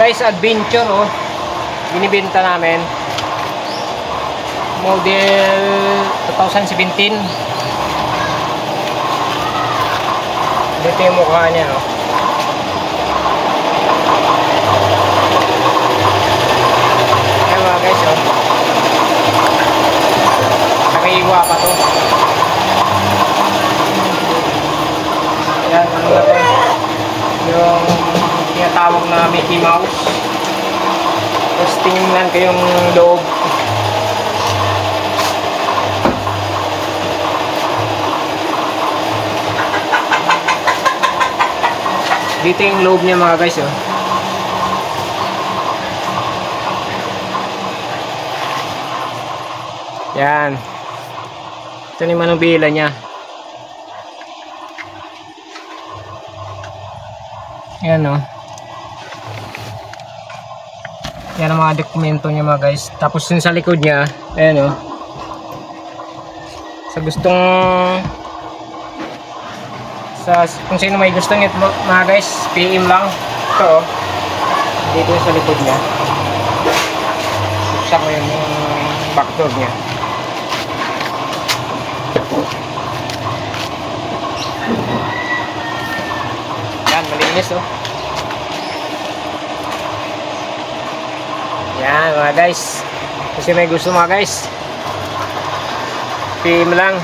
Guys, adventure oh. Binibenta namin. Model 2017. Dito yung mukha niya oh. Ayan mga guys oh. Nakaiwa pa to. Ayan, ano na to? Yung tinatawag na Mickey Mouse. Tapos tingnan ko yung loob. Dito yung loob niya mga guys oh. Yan. Ito yung manubila niya. Yan oh. Yan ang mga dokumento niya mga guys. Tapos yung sa likod niya, ayan oh. Sa gustong kung sino may gusto nito mga guys, PM lang. Ito oh. Dito sa likod niya. Buksan ko yung back door niya. Yan, malinis oh. Yan mga guys. Kasi may gusto mga guys, PM lang.